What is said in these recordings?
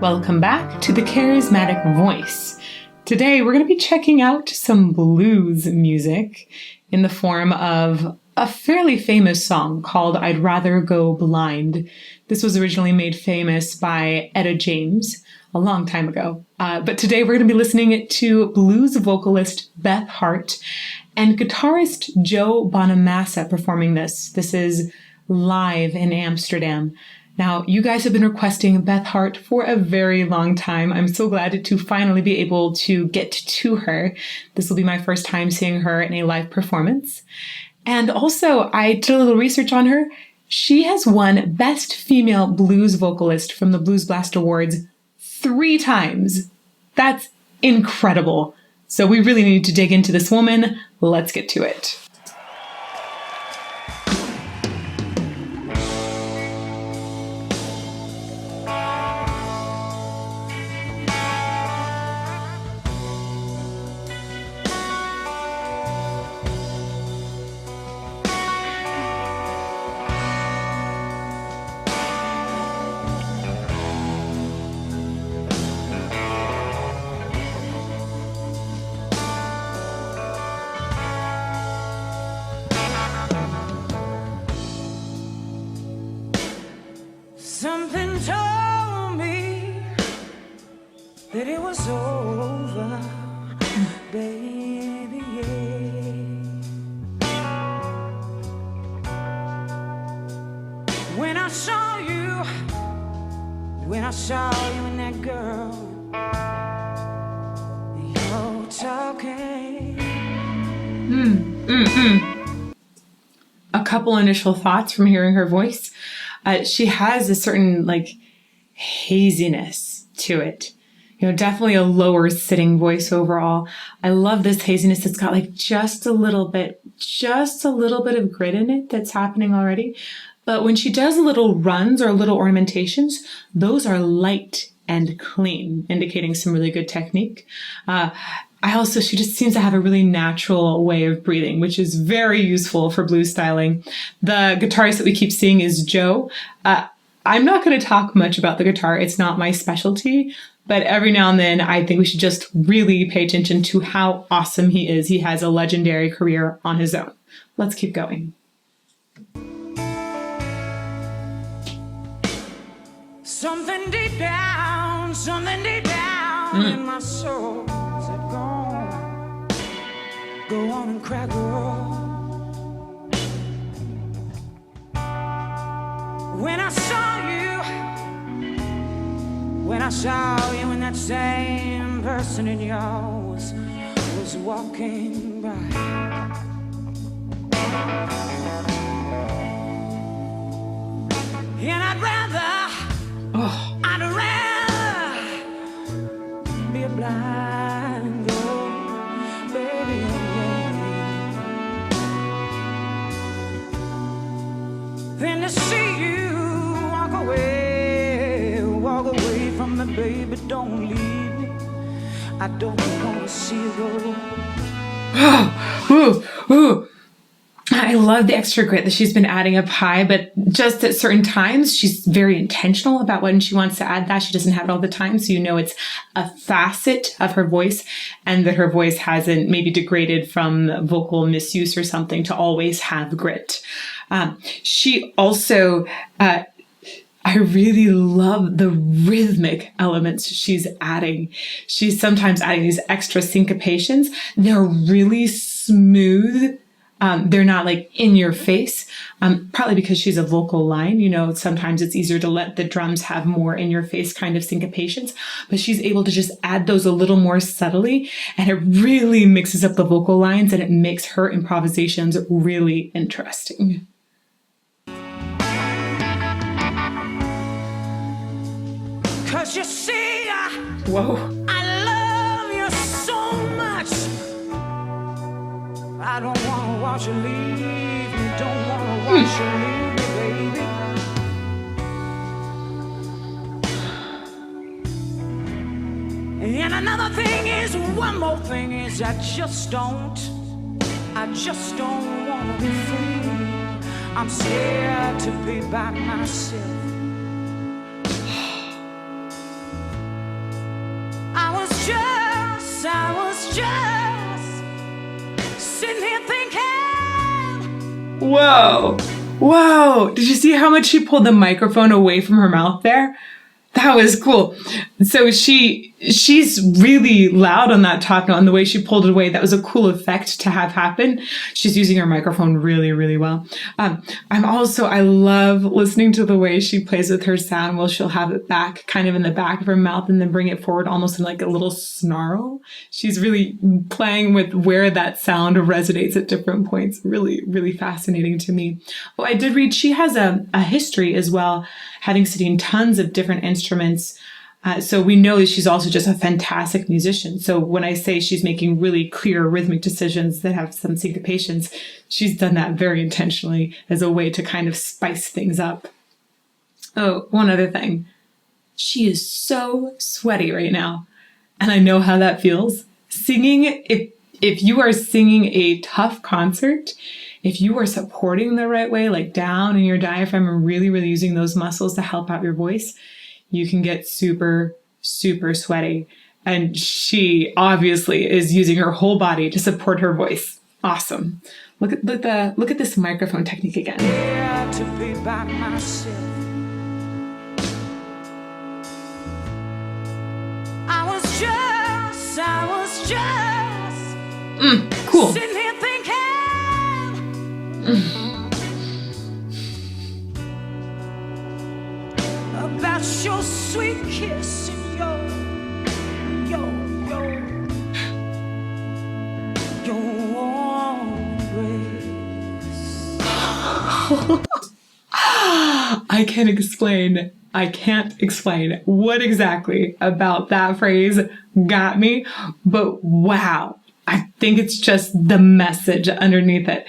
Welcome back to The Charismatic Voice. Today we're going to be checking out some blues music in the form of a fairly famous song called I'd Rather Go Blind. This was originally made famous by Etta James a long time ago. But today we're going to be listening to blues vocalist Beth Hart and guitarist Joe Bonamassa performing this. This is live in Amsterdam. Now, you guys have been requesting Beth Hart for a very long time. I'm so glad to finally be able to get to her. This will be my first time seeing her in a live performance. And also, I did a little research on her. She has won Best Female Blues Vocalist from the Blues Blast Awards 3 times. That's incredible. So we really need to dig into this woman. Let's get to it. Something told me that it was over, baby, yeah. When I saw you and that girl, you're talking. A couple initial thoughts from hearing her voice. She has a certain haziness to it. Definitely a lower sitting voice overall. I love this haziness. It's got just a little bit of grit in it that's happening already. But when she does little runs or little ornamentations, those are light and clean, indicating some really good technique. She just seems to have a really natural way of breathing, which is very useful for blues styling. The guitarist that we keep seeing is Joe. I'm not going to talk much about the guitar. It's not my specialty, but every now and then I think we should just really pay attention to how awesome he is. He has a legendary career on his own. Let's keep going. Something deep down in my soul said, go on and cry, girl. When I saw you and that same person in yours was walking by. And I'd rather be a blind girl, baby, than to see you walk away from me, baby, don't leave me. I don't want to see you go. I love the extra grit that she's been adding up high, but just at certain times, she's very intentional about when she wants to add that. She doesn't have it all the time, so it's a facet of her voice, and that her voice hasn't maybe degraded from vocal misuse or something to always have grit. She also, I really love the rhythmic elements she's adding. She's sometimes adding these extra syncopations. They're really smooth. They're not in your face, probably because she's a vocal line. Sometimes it's easier to let the drums have more in your face kind of syncopations, but she's able to just add those a little more subtly, and it really mixes up the vocal lines and it makes her improvisations really interesting. Cause you see, Whoa. I love you so much. I don't want to watch you leave me. Don't want to watch you leave me, baby. And another thing is, one more thing is, I just don't want to be free. I'm scared to be by myself. just sitting here thinking. Whoa. Whoa. Did you see how much she pulled the microphone away from her mouth there? That was cool. So she's really loud on that top note, and the way she pulled it away, that was a cool effect to have happen. She's using her microphone really, really well. I love listening to the way she plays with her sound. Well, she'll have it back, kind of in the back of her mouth, and then bring it forward almost in like a little snarl. She's really playing with where that sound resonates at different points. Really, really fascinating to me. Well, I did read she has a history as well, having studied tons of different instruments. So we know that she's also just a fantastic musician. So when I say she's making really clear rhythmic decisions that have some syncopations, she's done that very intentionally as a way to kind of spice things up. Oh, one other thing. She is so sweaty right now. And I know how that feels. Singing, if you are singing a tough concert, if you are supporting the right way, like down in your diaphragm and really, really using those muscles to help out your voice, you can get super, super sweaty. And she obviously is using her whole body to support her voice. Awesome. Look at this microphone technique again. Yeah, to be by myself. I was just cool. sitting here thinking. About your sweet kiss and your warm embrace. I can't explain what exactly about that phrase got me, but wow. I think it's just the message underneath it.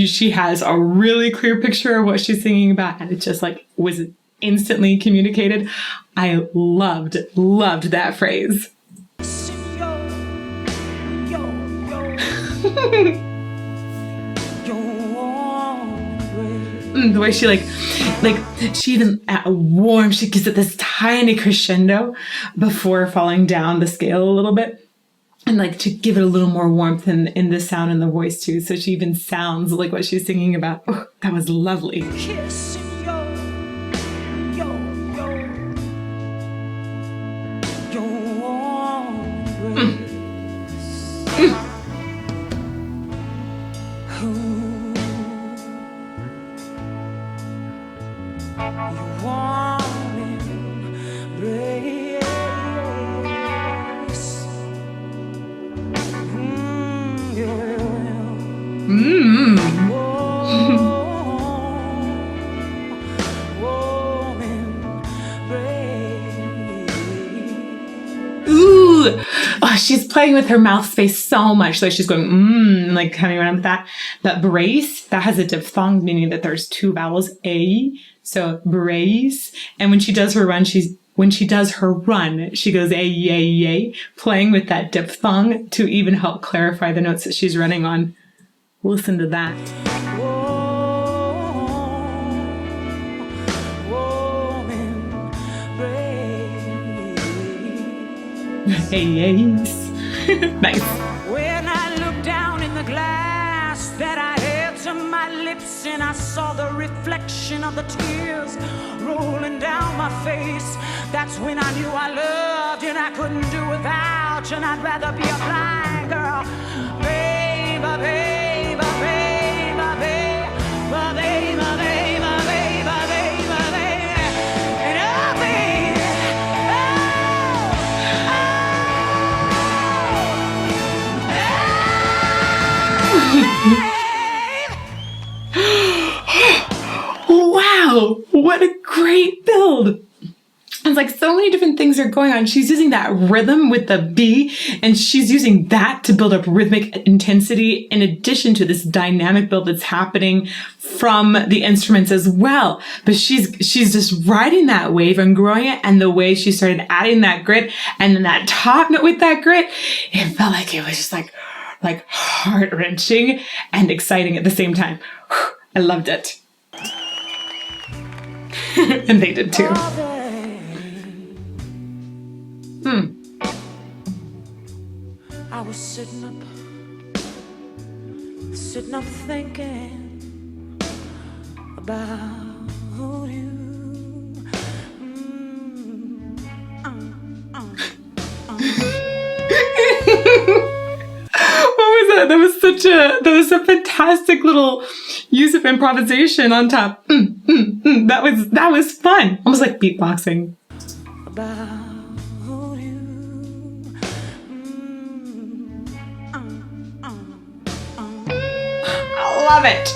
She has a really clear picture of what she's singing about, and it just like was instantly communicated. I loved that phrase. The way she like she even at warm, she gives it this tiny crescendo before falling down the scale a little bit. And like to give it a little more warmth in the sound and the voice too. So she even sounds like what she's singing about. Oh, that was lovely. Kiss your warm embrace. Your warm embrace. Ooh, oh, she's playing with her mouth space so much. Like she's going, like coming around with that. That brace, that has a diphthong, meaning that there's two vowels, A. So brace. And when she does her run, she goes a, yay, playing with that diphthong to even help clarify the notes that she's running on. Listen to that. Hey, yes. Nice. When I looked down in the glass that I held to my lips, and I saw the reflection of the tears rolling down my face, that's when I knew I loved you and I couldn't do without you, and I'd rather be a blind girl. Baby, baby, baby, baby, baby, baby, baby, baby, baby, and oh, baby, Wow, what a great build. It's like so many different things are going on. She's using that rhythm with the B, and she's using that to build up rhythmic intensity in addition to this dynamic build that's happening from the instruments as well. But she's just riding that wave and growing it, and the way she started adding that grit and then that top note with that grit, it felt like it was just like heart-wrenching and exciting at the same time. I loved it. And they did too. I was sitting up thinking about you. What was that? That was a fantastic little use of improvisation on top. That was fun. Almost like beatboxing. About you. I love it.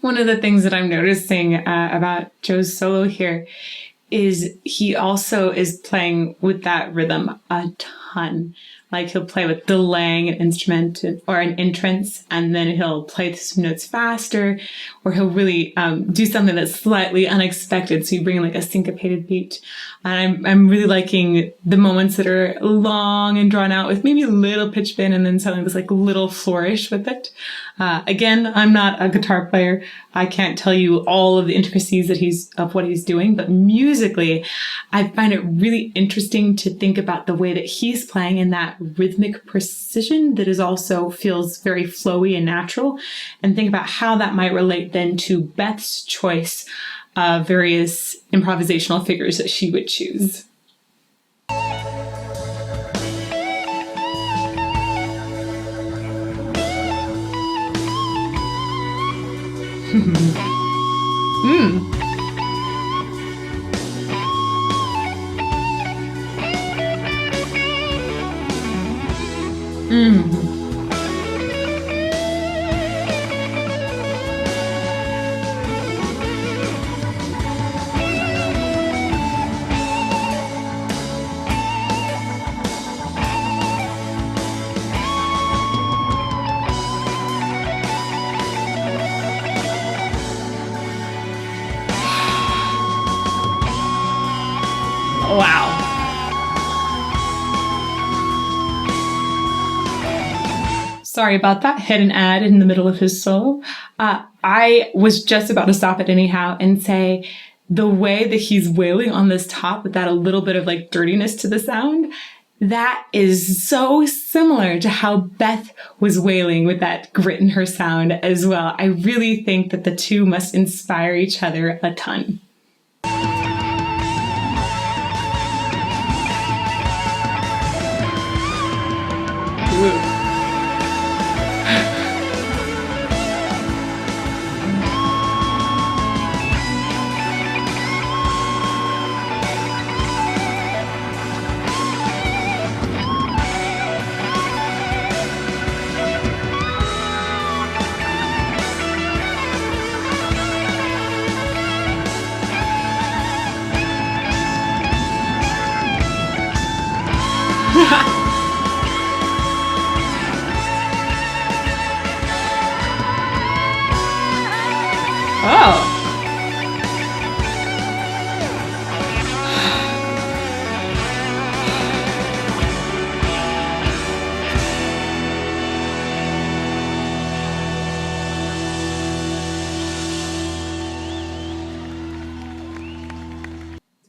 One of the things that I'm noticing about Joe's solo here is he also is playing with that rhythm a ton. Like he'll play with delaying an instrument or an entrance, and then he'll play some notes faster, or he'll really do something that's slightly unexpected. So you bring in like a syncopated beat. And I'm really liking the moments that are long and drawn out with maybe a little pitch bend and then something that's like little flourish with it. Again, I'm not a guitar player. I can't tell you all of the intricacies of what he's doing, but musically, I find it really interesting to think about the way that he's playing in that rhythmic precision that is also feels very flowy and natural, and think about how that might relate then to Beth's choice of various improvisational figures that she would choose. Wow. Sorry about that. Hit an ad in the middle of his solo. I was just about to stop it anyhow and say the way that he's wailing on this top with that a little bit of like dirtiness to the sound, that is so similar to how Beth was wailing with that grit in her sound as well. I really think that the two must inspire each other a ton. Ooh. Oh.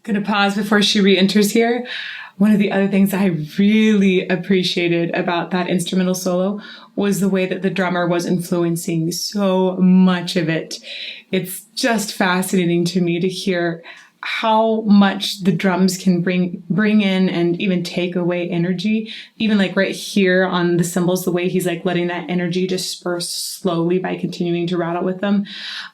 Gonna pause before she re-enters here. One of the other things I really appreciated about that instrumental solo was the way that the drummer was influencing so much of it. It's just fascinating to me to hear how much the drums can bring in and even take away energy. Even like right here on the cymbals, the way he's like letting that energy disperse slowly by continuing to rattle with them.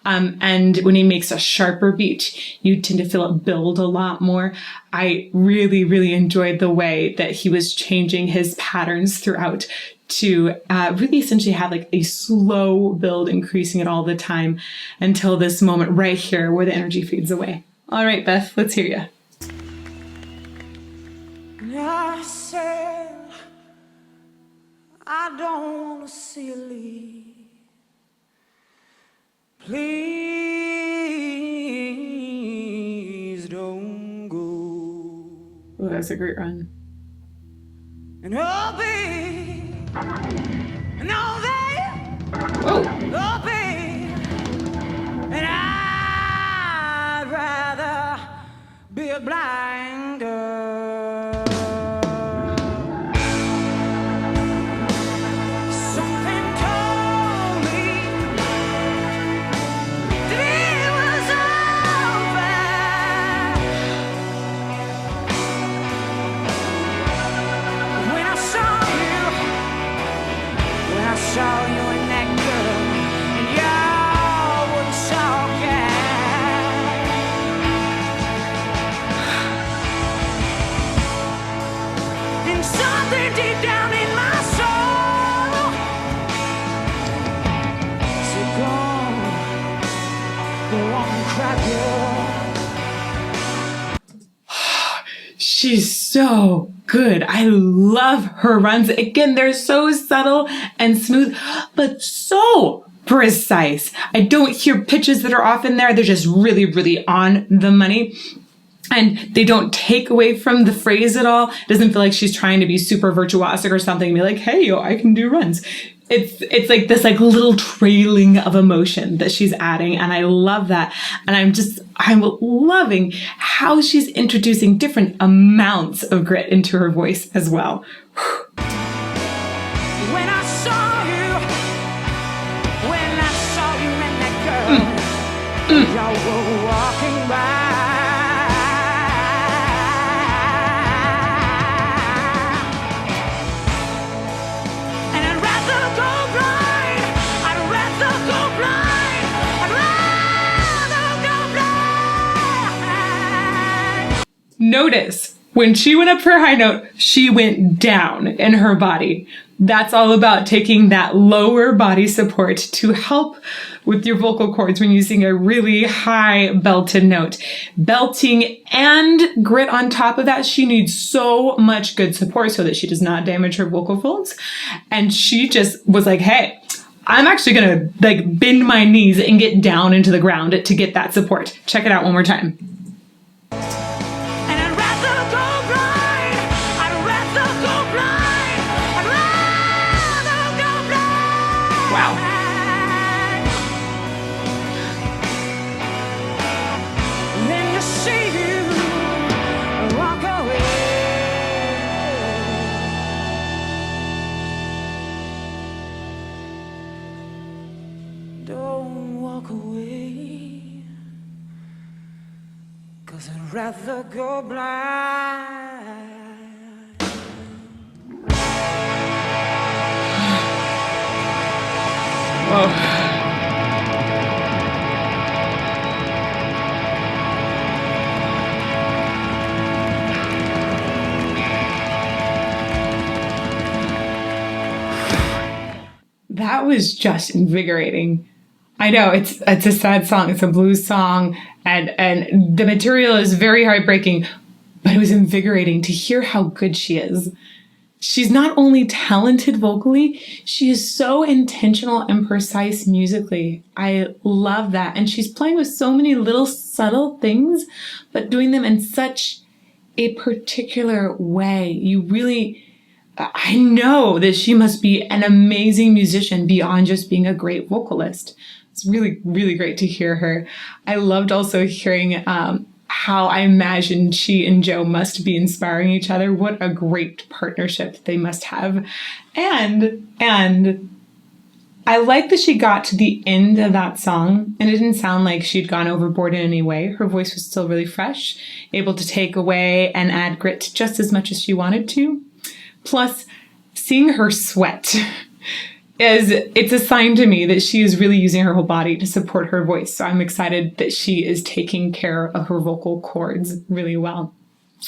And when he makes a sharper beat, you tend to feel it build a lot more. I really, really enjoyed the way that he was changing his patterns throughout to really essentially have like a slow build, increasing it all the time until this moment right here where the energy fades away. All right, Beth, let's hear you. I said, I don't want to see you leave. Please don't go. Oh, that's a great run. And oh, babe, and all that, Whoa. oh, babe, and I'd rather be a blind girl. Something told me that it was over when I saw you and that girl, and y'all was talking. And something deep down in my soul said, go on, cry, girl. She's so good. I love her runs. Again, they're so subtle and smooth, but so precise. I don't hear pitches that are off in there. They're just really, really on the money. And they don't take away from the phrase at all. It doesn't feel like she's trying to be super virtuosic or something and be like, hey, yo, I can do runs. It's like this like little trailing of emotion that she's adding. And I love that. And I'm loving how she's introducing different amounts of grit into her voice as well. When I saw you and that girl, y'all were walking by. Notice when she went up for a high note, she went down in her body. That's all about taking that lower body support to help with your vocal cords when you sing a really high belted note. Belting and grit on top of that, she needs so much good support so that she does not damage her vocal folds. And she just was like, hey, I'm actually going to like bend my knees and get down into the ground to get that support. Check it out one more time. Wow. Then you see you walk away. Don't walk away, 'cause I'd rather go blind. Whoa. That was just invigorating. I know it's a sad song. It's a blues song, and the material is very heartbreaking, but it was invigorating to hear how good she is. She's not only talented vocally, she is so intentional and precise musically. I love that. And she's playing with so many little subtle things, but doing them in such a particular way. I know that she must be an amazing musician beyond just being a great vocalist. It's really, really great to hear her. I loved also hearing how I imagine she and Joe must be inspiring each other. What a great partnership they must have. And I like that she got to the end of that song and it didn't sound like she'd gone overboard in any way. Her voice was still really fresh, able to take away and add grit just as much as she wanted to. Plus, seeing her sweat it's a sign to me that she is really using her whole body to support her voice. So I'm excited that she is taking care of her vocal cords really well.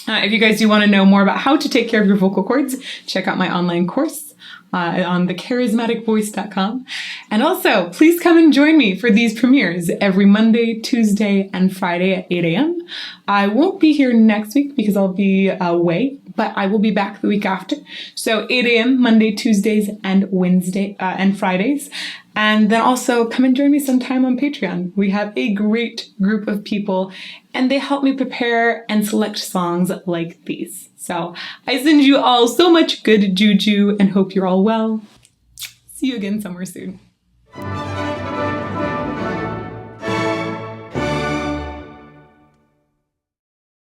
If you guys do want to know more about how to take care of your vocal cords, check out my online course on thecharismaticvoice.com. And also, please come and join me for these premieres every Monday, Tuesday, and Friday at 8 a.m. I won't be here next week because I'll be away, but I will be back the week after. So 8 a.m. Monday, Tuesdays, and Wednesday and Fridays. And then also come and join me sometime on Patreon. We have a great group of people and they help me prepare and select songs like these. So I send you all so much good juju and hope you're all well. See you again somewhere soon.